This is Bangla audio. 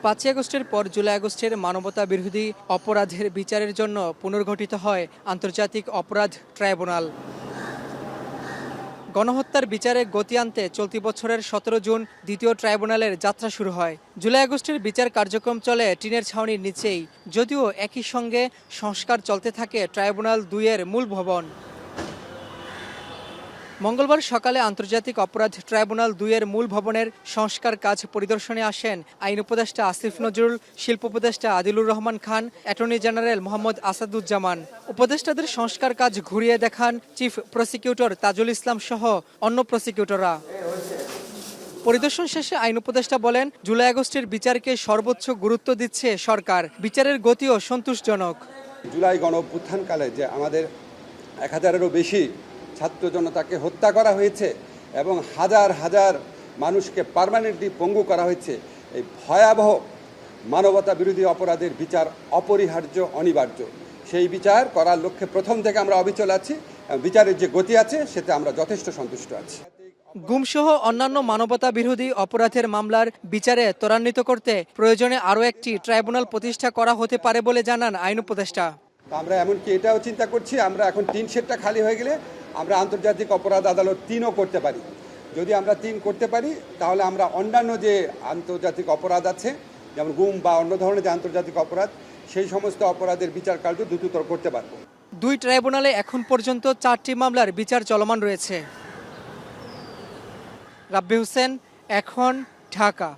5ই আগস্টের পর জুলাই আগস্টের মানবতা বিরোধী অপরাধের বিচারের জন্য পুনর্গঠিত হয় আন্তর্জাতিক অপরাধ ট্রাইব্যুনাল। গণহত্যার বিচারে গতি আনতে চলতি বছরের 17 জুন দ্বিতীয় ট্রাইব্যুনালের যাত্রা শুরু হয়। জুলাই আগস্টের বিচার কার্যক্রম চলে টিনের ছাউনির নিচেই, যদিও একই সঙ্গে সংস্কার চলতে থাকে ট্রাইব্যুনাল 2-এর মূল ভবন। মঙ্গলবার সকালে আন্তর্জাতিক অপরাধ ট্রাইব্যুনাল 2-এর মূল ভবনের সংস্কার কাজ পরিদর্শনে আসেন আইন উপদেষ্টা আসিফ নজরুল, শিল্প উপদেষ্টা আদিলুর রহমান খান, অ্যাটর্নি জেনারেল মোহাম্মদ আসাদুজ্জামান। উপদেষ্টাদের সংস্কার কাজ ঘুরিয়ে দেখান চিফ প্রসিকিউটর তাজুল ইসলাম সহ অন্য প্রসিকিউটররা। পরিদর্শন শেষে আইন উপদেষ্টা বলেন, জুলাই আগস্টের বিচারকে সর্বোচ্চ গুরুত্ব দিচ্ছে সরকার, বিচারের গতিও সন্তোষজনক। জুলাই গণঅভ্যুত্থানকালে যে আমাদের 1000-এরও বেশি ছাত্র জনতাকে হত্যা করা হয়েছে এবং হাজার হাজার মানুষকে পার্মানেন্টলি পঙ্গু করা হয়েছে, এই ভয়াবহ মানবতা বিরোধী অপরাধের বিচার অপরিহার্য, অনিবার্য। সেই বিচার করার লক্ষ্যে প্রথম থেকে আমরা অবিচল আছি। বিচারের যে গতি আছে সেটা আমরা যথেষ্ট সন্তুষ্ট আছি। গুমসহ অন্যান্য মানবতা বিরোধী অপরাধের মামলার বিচারে ত্বরান্বিত করতে প্রয়োজনে আরও একটি ট্রাইব্যুনাল প্রতিষ্ঠা করা হতে পারে বলে জানান আইন উপদেষ্টা। আমরা এমনকি এটাও চিন্তা করছি, আমরা এখন 3 সেটটা খালি হয়ে গেলে আমরা আন্তর্জাতিক অপরাধ আদালত 3ও করতে পারি। যদি আমরা 3 করতে পারি তাহলে আমরা অন্যান্য যে আন্তর্জাতিক অপরাধ আছে, যেমন গুম বা অন্য ধরনের যে আন্তর্জাতিক অপরাধ, সেই সমস্ত অপরাধের বিচার কার্য দ্রুততর করতে পারবো। 2 ট্রাইব্যুনালে এখন পর্যন্ত 4টি মামলার বিচার চলমান রয়েছে। রাব্বি হোসেন, এখন, ঢাকা।